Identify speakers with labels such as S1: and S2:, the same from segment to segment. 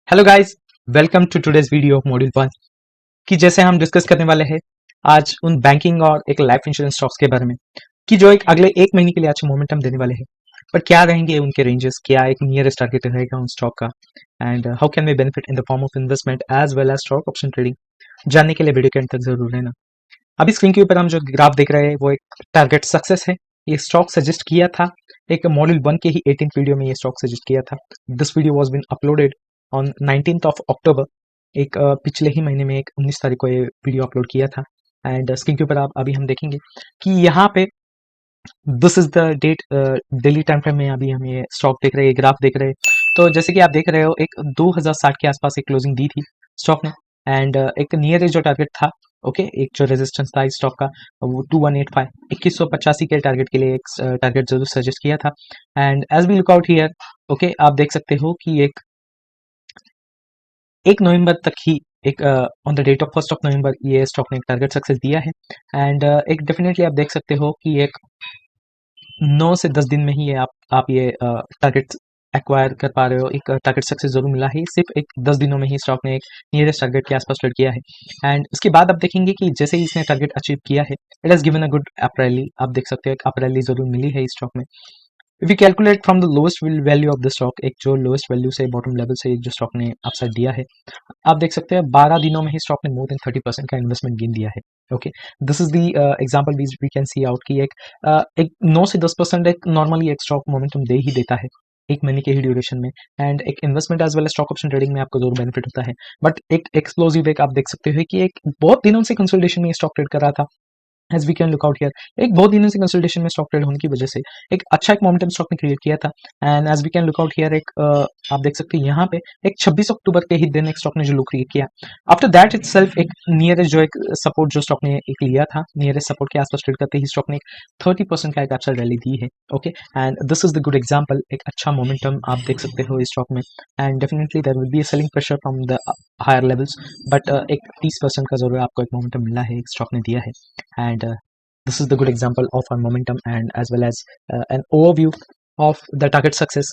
S1: Hello guys, welcome to today's video module 1 कि जैसे हम डिस्कस करने वाले हैं आज उन बैंकिंग और एक लाइफ इंश्योरेंस स्टॉक्स के बारे में कि जो एक अगले एक महीने के लिए अच्छे मोमेंटम देने वाले हैं। पर क्या रहेंगे उनके रेंजेस, क्या एक नियरेस्ट टारगेट रहेगा उन स्टॉक का, and how can we benefit in the form of investment as well as stock option trading. जानने के लिए वीडियो के अंत तक जरूर रहना। अभी स्क्रीन के ऊपर हम जो ग्राफ देख रहे हैं वो एक टारगेट सक्सेस है। ये स्टॉक सजेस्ट किया था एक मॉड्यूल 1 के ही 18th वीडियो में ये स्टॉक सजेस्ट किया था। This video was been uploaded on 19th of October. एक पिछले ही महीने में एक 19 तारीख को ये वीडियो अपलोड किया था। एंड स्क्रीन के ऊपर आप अभी हम देखेंगे कि यहाँ पे this is the date, daily time frame में अभी हम ये स्टॉक देख रहे हैं, ग्राफ देख रहे हैं। तो जैसे कि आप देख रहे हो एक 2060 के आसपास एक क्लोजिंग दी थी स्टॉक ने। एंड एक नियर जो टारगेट था, ओके, एक जो रेजिस्टेंस था इस स्टॉक का वो 2185 2185 के टारगेट के लिए एक टारगेट जरूर सजेस्ट किया था। And as we look out here, okay, आप देख सकते हो कि एक नवंबर तक ही एक ऑन द डेट ऑफ 1 नवंबर ये स्टॉक ने एक टारगेट सक्सेस दिया है। एंड एक डेफिनेटली आप देख सकते हो कि एक 9 से 10 दिन में ही ये आप ये टारगेट एक्वायर कर पा रहे हो। एक टारगेट सक्सेस जरूर मिला है, सिर्फ एक 10 दिनों में ही स्टॉक ने एक नियरेस्ट टारगेट के आसपास ट्रेड किया है। एंड उसके बाद आप देखेंगे कि जैसे ही इसने टारगेट अचीव किया है, it has given a good up rally. आप देख सकते हो एक अप रैली जरूर मिली है इस स्टॉक में। If you calculate from the lowest value of the stock, एक जो लोएस्ट वैल्यू से बॉटम लेवल से एक जो स्टॉक ने अपसाइड दिया है, आप देख सकते हैं 12 दिनों में ही स्टॉक ने मोर देन 30% का इन्वेस्टमेंट गेन दिया है। Okay, this is the example we can see out कि एक 9 से 10% एक नॉर्मली एक स्टॉक मोमेंटम दे ही देता है एक महीने के ही ड्यूरेशन में। एंड एक investment as well as stock option trading में आपको जरूर बेनिफिट होता है। बट एक एक्सप्लोसिव एक आप देख सकते हो कि एक बहुत दिनों से कंसोलिडेशन में स्टॉक ट्रेड कर रहा था। As we can look out here, एक बहुत दिनों से कंसल्टेशन में स्टॉक ट्रेड होने की वजह से एक अच्छा एक मोमेंटम स्टॉक ने क्रिएट किया था। And as we can look out here, एक आप देख सकते हैं यहाँ पे एक 26 अक्टूबर के ही दिन एक स्टॉक ने जो लो क्रिएट किया। आफ्टर दैट इटसेल्फ एक नियरेस्ट जो एक सपोर्ट जो स्टॉक ने एक लिया था, नियरेस्ट सपोर्ट के आसपास ट्रेड करते ही स्टॉक ने एक 30% का एक अच्छा रैली दी है। Okay, and this is the good example, एक अच्छा मोमेंटम आप देख सकते हो इस स्टॉक में। And definitely there will be a selling pressure from the higher levels, but एक 30% का जरूर आपको एक मोमेंटम मिला है, एक स्टॉक ने दिया है। And this is the good example of our momentum and as well as an overview of the target success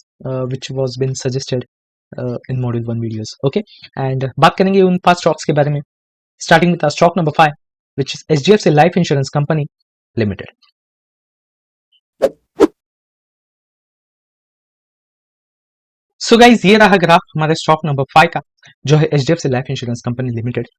S1: which was been suggested in module 1 videos. Okay, and बात करेंगे उन 5 stocks के बारे में, starting with our stock number 5, which is HDFC Life Insurance Company Limited. So guys, ये रहा graph हमारे stock number 5 का, जो है HDFC life insurance company limited.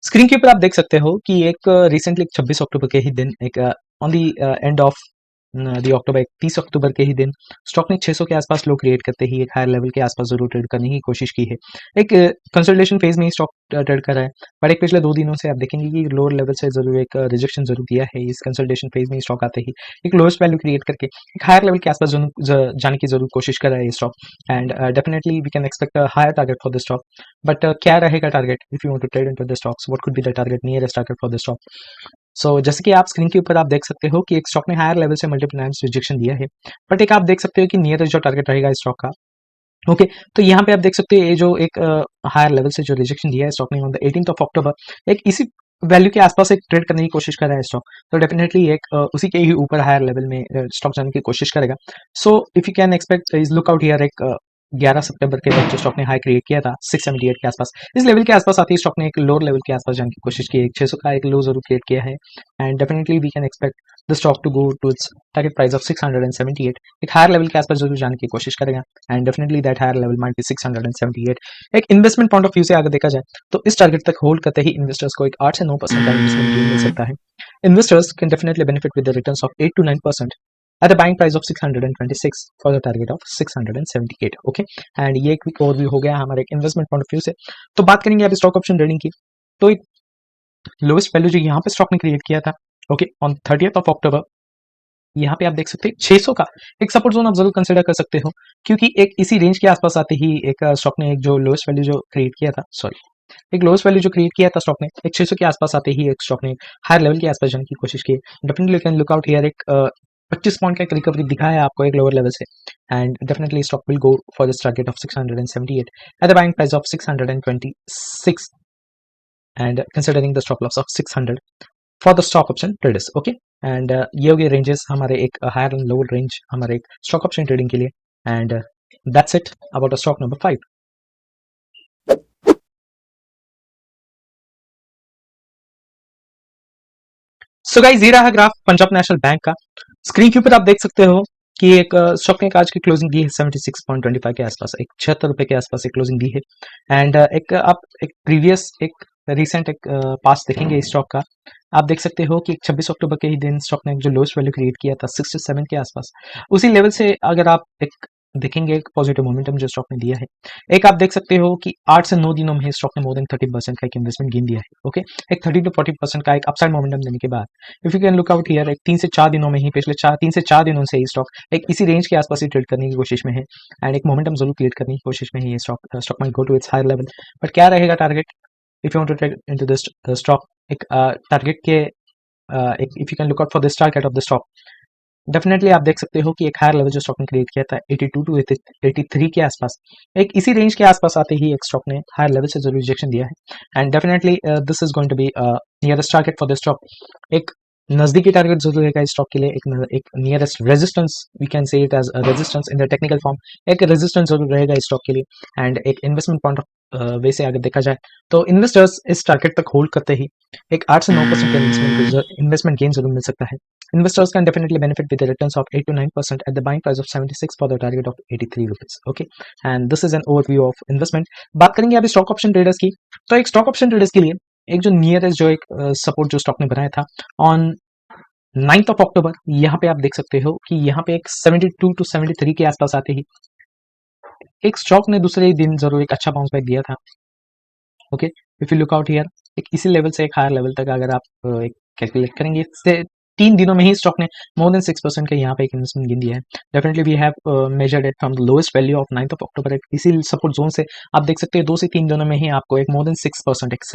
S1: Screen के ऊपर आप देख सकते हो कि एक रिसेंटली 26 अक्टूबर के ही दिन एक on the end of the October, 30 अक्टूबर के ही दिन स्टॉक ने 600 के आसपास लो क्रिएट करते ही एक हायर लेवल के आसपास जरूर ट्रेड करने की कोशिश की है। एक कंसोलिडेशन फेज में ही स्टॉक ट्रेड कर रहा है, पर एक पिछले 2 दिनों से आप देखेंगे कि लोअर लेवल से जरूर एक रिजेक्शन जरूर दिया है। इस कंसोलिडेशन फेज में स्टॉक आते ही एक लोएस्ट वैल्यू क्रिएट करके एक हायर लेवल के आसपास जाने की जरूर कोशिश कर रहा है stock. And definitely we can expect a higher target for the stock. But क्या रहेगा target if you want to trade into the stocks, what could be the target, nearest target for the stock. So जैसे कि आप screen के ऊपर आप देख सकते हो कि एक स्टॉक ने हायर लेवल से मल्टीपल टाइम्स रिजेक्शन दिया है, बट एक आप देख सकते हो कि नियरेस्ट जो टारगेट रहेगा स्टॉक का, ओके, तो यहाँ पे आप देख सकते हो ये जो एक हायर लेवल से जो रिजेक्शन दिया है स्टॉक ने on the 18th of October, एक इसी वैल्यू के आसपास एक ट्रेड करने की कोशिश कर रहा है स्टॉक। तो डेफिनेटली एक उसी के ही ऊपर हायर लेवल में स्टॉक जाने की कोशिश करेगा। So if you can expect is look out here, एक 11 सितंबर के बाद जो स्टॉक ने हाई क्रिएट किया था 678 के आसपास, इस लेवल के आसपास आती है स्टॉक ने एक लोअर लेवल के आसपास जाने की कोशिश की है, एक 600 का एक लो जरूर क्रिएट किया है। And definitely we can expect the stock to go to its target price of 678, एक हायर लेवल के आसपास जरूर जाने की कोशिश करेगा। And definitely that higher level might be 678। एक इन्वेस्टमेंट पॉइंट ऑफ व्यू से अगर देखा जाए तो इस टारगेट तक होल्ड करते ही इन्वेस्टर्स को एक 8 से 9% का इन्वेस्टमेंट गेन मिल सकता है। Investors can definitely benefit with the returns of 8 to 9% at a buying price of 626 for the target of 678। Okay, and ये एक क्विक ओवरव्यू हो गया हमारे इन्वेस्टमेंट पॉइंट ऑफ व्यू से। तो बात करेंगे अब स्टॉक ऑप्शन ट्रेडिंग की। तो एक लोएस्ट वैल्यू जो यहाँ पे स्टॉक ने क्रिएट किया था, okay, on 30th of October, यहाँ पे आप देख सकते हैं 600 का एक सपोर्ट जोन आप जरूर कंसिडर कर सकते हो, क्योंकि एक इसी रेंज के आसपास आते ही एक स्टॉक ने एक जो लोएस्ट वैल्यू जो क्रिएट किया था, सॉरी, एक लोएस्ट वैल्यू जो क्रिएट किया था स्टॉक ने एक 600 के आसपास आते ही एक स्टॉक ने हायर लेवल के आसपास जाने की कोशिश की। Definitely can look out here, एक 25 पॉइंट का एक रिकवरी दिखा है आपको एक लोअर लेवल से। And definitely stock will go for this target of 678 at the buying price of 626 and considering the stop loss of 600 for the stock option traders. Okay, and ये हो गए रेंजेस हमारे एक हायर एंड लोअर रेंज हमारे एक stock option trading के लिए। And that's it about stock number 5। So guys ये रहा ग्राफ पंजाब नेशनल बैंक का। स्क्रीन के ऊपर आप देख सकते हो कि एक स्टॉक ने आज की क्लोजिंग दी है 76.25 के आसपास, एक 76 रुपए के आसपास एक क्लोजिंग दी है। एंड एक आप एक प्रीवियस एक रिसेंट एक पास देखेंगे इस स्टॉक का। आप देख सकते हो कि 26 अक्टूबर के ही दिन स्टॉक ने जो लोएस्ट वैल्यू क्रिएट किया था 67 के आसपास, उसी लेवल से अगर आप एक देखेंगे एक पॉजिटिव मोमेंटम जो स्टॉक ने दिया है। एक आप देख सकते हो कि 8 से 9 दिनों में स्टॉक ने मोर देन 30% का एक इन्वेस्टमेंट गेन दिया है। ओके, एक 30 टू 40% का एक अपसाइड मोमेंटम देने के बाद if you can look out here, एक 3 से 4 दिनों में ही पिछले 3 से 4 दिनों से ही स्टॉक एक इसी रेंज के आसपास ही ट्रेड करने की कोशिश में है। एंड एक मोमेंटम जरूर क्रिएट करने की कोशिश में है ये stock might go to its higher level. But क्या रहेगा target if you want to trade into this stock? एक टारगेट के एक if you can look out for this target of the stock, definitely आप देख सकते हो कि एक हायर लेवल जो स्टॉक ने क्रिएट किया था 82 टू 83 के आसपास, एक इसी रेंज के आसपास आते ही एक स्टॉक ने हायर लेवल से जरूर रिजेक्शन दिया है। And definitely this is going to be nearest target for the stock. एक नजदीकी टारगेट जरूर रहेगा इस स्टॉक के लिए, एक nearest resistance, we can say it as resistance in the technical form, एक रेजिस्टेंस जरूर रहेगा इस स्टॉक के लिए। एंड एक इन्वेस्टमेंट पॉइंट ऑफ वे से अगर देखा जाए तो इन्वेस्टर्स इस टारगेट तक होल्ड करते ही एक 8 से 9% का इन्वेस्टमेंट गेन जरूर मिल सकता है। Investors can definitely benefit with the returns of 8 to 9% at the buying price of 76 for the target of 83 rupees. Okay, and this is an overview of investment. बात करेंगे अभी स्टॉक ऑप्शन ट्रेडर्स की, तो एक stock option traders के लिए एक जो नियरेस्ट जो एक सपोर्ट जो स्टॉक ने बनाया था ऑन 9th ऑफ अक्टूबर, यहाँ पे आप देख सकते हो कि यहाँ पे एक 72 टू 73 के आसपास आते ही एक स्टॉक ने दूसरे ही दिन जरूर एक अच्छा बाउंस बैक दिया था। Okay, if you look out here, एक इसी लेवल से एक हायर लेवल तक अगर आप एक कैलकुलेट करेंगे इससे 3 दिनों में ही स्टॉक ने मोर देन 6% का यहाँ पे एक इन्वेस्टमेंट गिन दिया है। Definitely we have measured it from the lowest value of 9th of October, इसी सपोर्ट जोन से आप देख सकते हैं 2 से 3 दिनों में ही आपको एक मोर देन 6%, एक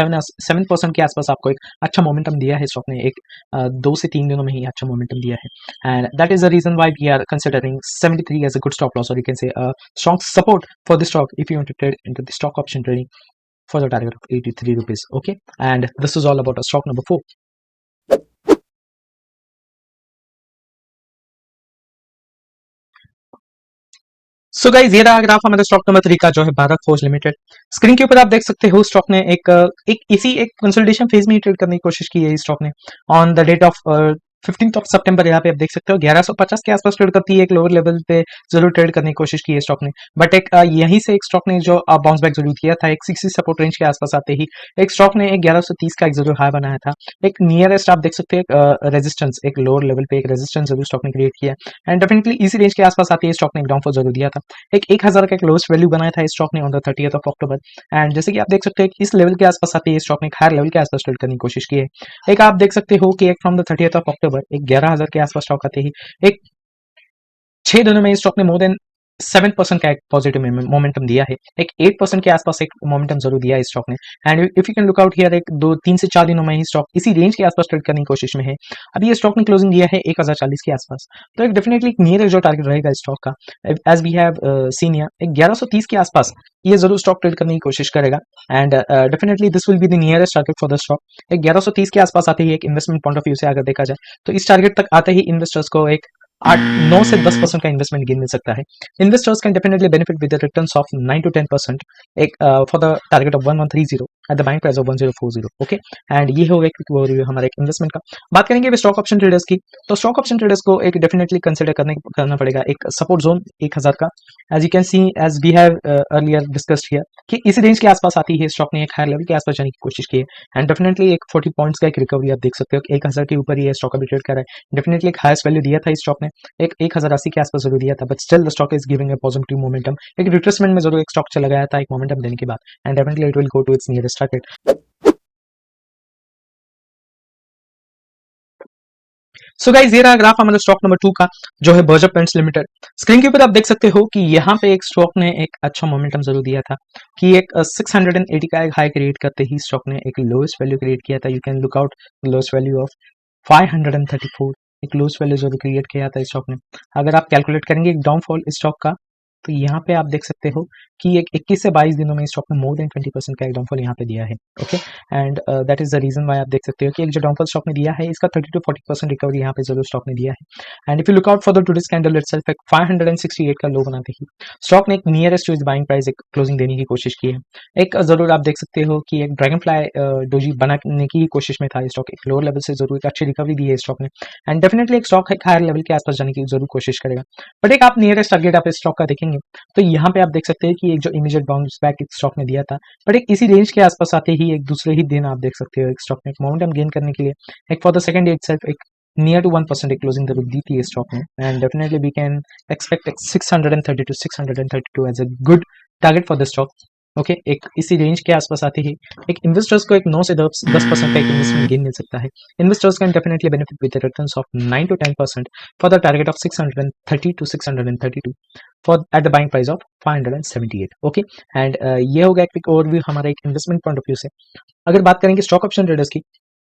S1: 7% के आसपास आपको एक अच्छा मोमेंटम दिया है स्टॉक ने, एक 2 से 3 दिनों में ही अच्छा मोमेंटम दिया है। And that is the reason why we are considering 73 as a good stop loss, और you can say strong support for the stock if you want to trade into the stock option trading for the target of 83 rupees. Okay, and this is all about a stock number 4. So guys ये रहा graph हमारे stock number 3 का, जो है Bharat forge limited. Screen के ऊपर आप देख सकते हो स्टॉक ने एक इसी एक कंसोलिडेशन फेज में ही ट्रेड करने की कोशिश की है इस स्टॉक ने on the date of 15th of सितंबर। यहाँ पे आप देख सकते हो 1150 के आसपास ट्रेड करती है, एक लोअर लेवल पे जरूर ट्रेड करने की कोशिश की है स्टॉक ने। बट एक यहीं से एक स्टॉक ने जो बाउंस बैक जरूर किया था, एक 60 सपोर्ट रेंज के आसपास आते ही एक स्टॉक ने एक 1130 का एक जरूर हाई बनाया था। एक नियरेस्ट आप देख सकते हैं एक रेजिस्टेंस, एक लोअर लेवल पे एक रेजिस्टेंस जरूर स्टॉक ने क्रिएट किया। एंड डेफिनेटली इसी रेंज के आसपास आती है स्टॉक ने एक डाउनफॉल जरूर दिया था, एक 1000 का एक लोएस्ट वैल्यू बनाया था स्टॉक ने on the 30th of October. And जैसे कि आप देख सकते हैं कि इस लेवल के आसपास आती है स्टॉक ने एक हायर लेवल के आसपास ट्रेड करने की कोशिश की है। एक आप देख सकते हो कि एक from the 30th of October एक 11,000 के आसपास स्टॉक आते ही एक 6 दिनों में स्टॉक ने मोर देन 7% का एक पॉजिटिव मोमेंटम दिया है, एक 8% के आसपास एक मोमेंटम जरूर दिया है स्टॉक ने। And if you can look out here, एक 3 से 4 दिनों में ही स्टॉक इसी रेंज के आसपास ट्रेड करने की कोशिश में है। अभी ये स्टॉक ने क्लोजिंग दिया है 1040 के आसपास, तो एक डेफिनेटली एक नियर जो टारगेट रहेगा स्टॉक का, as we have seen here, एक 1130 के आसपास ये जरूर स्टॉक ट्रेड करने की कोशिश करेगा। And definitely this will be the nearest target for the stock. एक 1130 के आसपास आते ही एक इन्वेस्टमेंट पॉइंट ऑफ व्यू से अगर देखा जाए तो इस टारगेट तक आते ही इन्वेस्टर्स को एक 9 से 10% का इन्वेस्टमेंट गेन मिल सकता है। Investors can definitely benefit with the returns of 9 to 10% एक for the target of 1130 at the buying price of 1040। Okay, and ये हो गया क्विक ओवरव्यू हमारे इन्वेस्टमेंट का। बात करेंगे अभी स्टॉक ऑप्शन ट्रेडर्स की, तो स्टॉक ऑप्शन ट्रेडर्स को एक डेफिनेटली कंसिडर करना पड़ेगा एक सपोर्ट जोन 1000 का। As you can see, as we have earlier discussed here, कि इस रेंज के आसपास आती है स्टॉक ने एक हायर लेवल के आसपास जाने की कोशिश की है। एंड डेफिनेटली एक 40 पॉइंट्स का एक रिकवरी आप देख सकते हो कि 1000 के ऊपर ही स्टॉक अभी ट्रेड कर रहा है। डेफिनेटली एक हाईएस्ट वैल्यू दिया था इस स्टॉक ने, एक 1080 के आसपास जरूर दिया था, but still the stock is giving a positive momentum. एक रिट्रेसमेंट में जरूर एक स्टॉक चला गया था एक मोमेंटम देने के बाद, and definitely it will go to its nearest target. So guys ये रहा ग्राफ हमारे स्टॉक नंबर 2 का, जो है बर्जर पेंट्स लिमिटेड। स्क्रीन के ऊपर आप देख सकते हो कि यहाँ पे एक स्टॉक ने एक अच्छा मोमेंटम जरूर दिया था कि एक 680 का एक हाई क्रिएट करते ही स्टॉक ने एक लोएस्ट वैल्यू क्रिएट किया था। You can look out lowest value of 534, एक लोएस्ट वैल्यू जरूर क्रिएट किया था इस स्टॉक ने। अगर आप कैलकुलेट करेंगे एक डाउनफॉल इस स्टॉक का तो यहाँ पे आप देख सकते हो कि एक 21 से 22 दिनों में स्टॉक में मोर देन 20% का एक डाउनफॉल यहाँ पे दिया है। Okay, and that is the reason why आप देख सकते हो कि एक जो डाउनफॉल स्टॉक में दिया है इसका 30 to 40% रिकवरी यहाँ पे जरूर स्टॉक ने दिया है। And if you look out for the today's candle itself, एक 568 का लो बनाते ही स्टॉक ने एक नियरेस्ट टू इस बाइंग प्राइस एक क्लोजिंग देने की कोशिश की है। एक जरूर आप देख सकते हो कि एक ड्रैगन फ्लाई डोजी बनाने की कोशिश में था स्टॉक, एक लोअर लेवल से जरूर एक अच्छी रिकवरी दी है स्टॉक ने, एंड डेफिनेटली एक स्टॉक एक हायर लेवल के आसपास जाने की जरूर कोशिश करेगा। बट एक आप नियरेस्ट टारगेट आप इस स्टॉक का देखेंगे तो यहाँ पे आप देख सकते हैं कि एक जो इमीडिएट बाउंस बैक एक स्टॉक ने दिया था, बट एक इसी रेंज के आसपास आते ही एक दूसरे ही दिन आप देख सकते हो एक स्टॉक ने एक मोमेंटम गेन करने के लिए एक for the second day itself एक नियर टू 1% एक क्लोजिंग जरूर दी थी स्टॉक में, and definitely we can expect 630 to 632 as a good target for the stock. Okay, एक इसी रेंज के आसपास आते ही एक इन्वेस्टर्स को एक 9 से 10% का एक इन्वेस्टमेंट गेन मिल सकता है। Investors can definitely benefit with returns of 9 to 10% for the target of 630 to 632 for at the buying price of 578। Okay, and ये हो गया एक ओवरव्यू हमारा एक इन्वेस्टमेंट पॉइंट ऑफ व्यू से। अगर बात करेंगे स्टॉक ऑप्शन ट्रेडर्स की,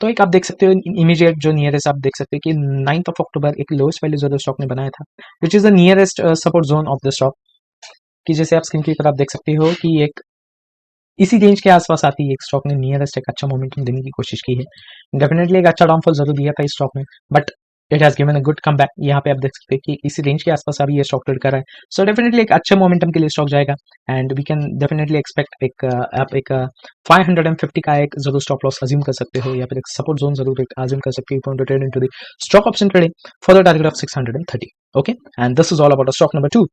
S1: तो एक आप देख सकते हो इमीडिएट जो नियरेस्ट आप देख सकते हो कि 9th of October एक लोएस्ट वैल्यू जो स्टॉक ने बनाया था which is the nearest support zone of the stock, कि जैसे आप स्क्रीन के ऊपर आप देख सकते हो कि एक इसी रेंज के आसपास आती है एक स्टॉक ने नियरेस्ट एक अच्छा मोमेंटम देने की कोशिश की है। डेफिनेटली एक अच्छा डाउनफॉल जरूर दिया था इस स्टॉक में, but it has given a good come back. यहाँ पे आप देख सकते हैं कि इसी रेंज के आसपास अभी ये स्टॉक ट्रेड कर रहा है, सो डेफिनेटली एक अच्छे मोमेंटम के लिए स्टॉक जाएगा, and we can definitely expect एक आप एक 550 का एक जरूर स्टॉप लॉस अज्यूम कर सकते हो या फिर एक सपोर्ट जोन जरूर एक अज्यूम कर सकते हो to trade into the stock option trading for the target of 630। Okay, and this is all about stock number 2।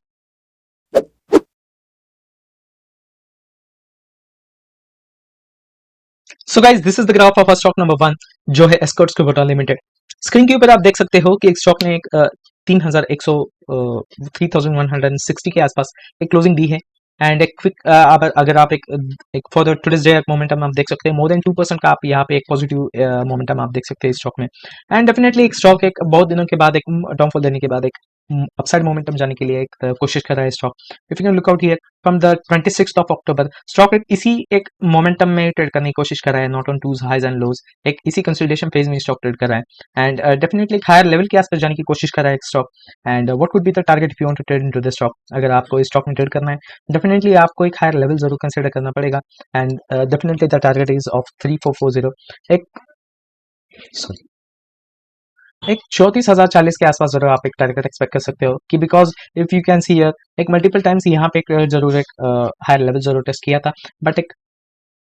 S1: So guys, this is the graph of stock number 1 जो है Escorts Kubota limited. Screen के ऊपर आप देख सकते हो कि एक स्टॉक ने एक 3160 के आसपास एक क्लोजिंग दी है, एंड एक क्विक अगर आप एक for the today's day momentum आप देख सकते हैं मोर देन 2% का आप यहाँ पे एक पॉजिटिव मोमेंटम आप देख सकते हैं स्टॉक में, एंड डेफिनेटली एक स्टॉक एक बहुत दिनों के बाद एक डाउनफॉल देने के बाद एक अपसाइड मोमेंटम जाने के लिए एक कोशिश कर रहा है stock. If you can look out here from the 26th of October stock एक इसी एक मोमेंटम में ट्रेड करने की कोशिश कर रहा है, not on twos highs and lows, एक इसी कंसोलिडेशन फेज में स्टॉक ट्रेड कर रहा है, एंड डेफिनेटली एक हायर लेवल के आसपास जाने की कोशिश कर रहा है stock. And what would be the target if you want to trade into the stock? अगर आपको इस स्टॉक में ट्रेड करना है डेफिनेटली आपको एक हायर लेवल जरूर कंसिडर करना पड़ेगा, and definitely the target is of 3440। एक सॉरी एक 34,040 के आसपास जरूर आप एक टारगेट एक्सपेक्ट कर सकते हो, कि because if you can see here एक मल्टीपल टाइम्स यहाँ पे एक जरूर एक हायर लेवल जरूर टेस्ट किया था, बट एक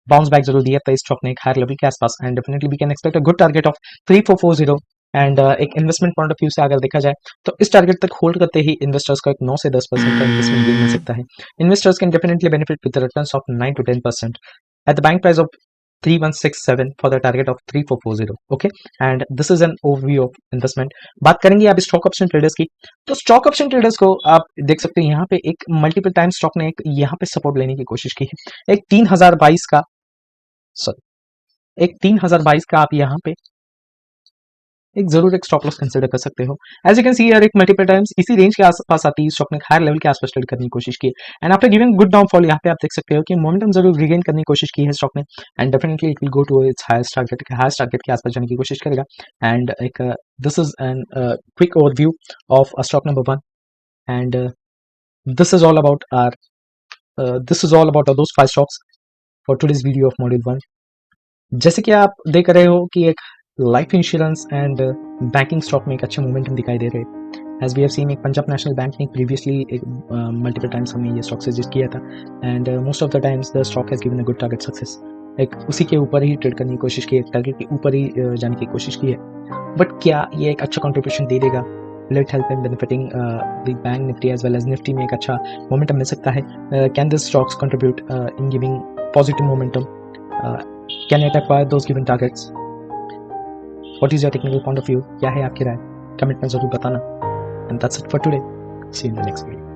S1: बाउंस बैक जरूर दिया था इस स्टॉक ने एक हायर लेवल के आसपास, and definitely we can expect a good target of 3440। And एक इन्वेस्टमेंट पॉइंट ऑफ व्यू से अगर देखा जाए तो इस टारगेट तक होल्ड करते ही इन्वेस्टर्स को एक 9 से 10% का इन्वेस्टमेंट गेन मिल सकता है। Investors can definitely benefit with returns of 9 to 10% at the buying price of 3167 for the target of 3440। okay, and this is an overview of investment। बात करेंगे आप स्टॉक ऑप्शन ट्रेडर्स की, तो स्टॉक ऑप्शन ट्रेडर्स को आप देख सकते हैं यहाँ पे एक मल्टीपल टाइम स्टॉक ने एक यहाँ पे सपोर्ट लेने की कोशिश की है, एक 3022 का सॉरी एक 3022 का आप यहाँ पे एक जरूर एक स्टॉप लॉस कंसिडर कर सकते हो। एज यू कैन सी यार एक मल्टीपल टाइम्स इसी रेंज के आसपास आती है स्टॉक ने हायर लेवल के आसपास ट्रेड करने की कोशिश की, and after giving good downfall यहाँ पे आप देख सकते हो कि मोमेंटम जरूर रिगेन करने की कोशिश की है स्टॉक ने, and definitely it will go to its highest target के आसपास जाने की कोशिश करेगा। एंड एक this is an quick overview of stock number 1, and this is all about those 5 stocks for today's video of module 1। जैसे कि आप देख रहे हो कि एक life insurance and banking stock में एक अच्छे मोमेंटम दिखाई दे रहे हैं। एज वी हैव सीन एक पंजाब नेशनल बैंक ने प्रीवियसली एक मल्टीपल टाइम्स हमें ये स्टॉक सजेस्ट किया था, and most of the times the stock has given a good target success. एक उसी के ऊपर ही ट्रेड करने की कोशिश की है, टारगेट के ऊपर ही जाने की कोशिश की है, बट क्या ये एक अच्छा कंट्रीब्यूशन दे देगा? Will it help in benefitting the bank Nifty as well as Nifty में एक अच्छा मोमेंटम मिल सकता है? Can this stocks contribute in giving positive momentum? Can it acquire those given targets? What is your technical point of view? क्या है आपकी राय? Comment में जरूर बताना। And that's it for today. See you in the next video.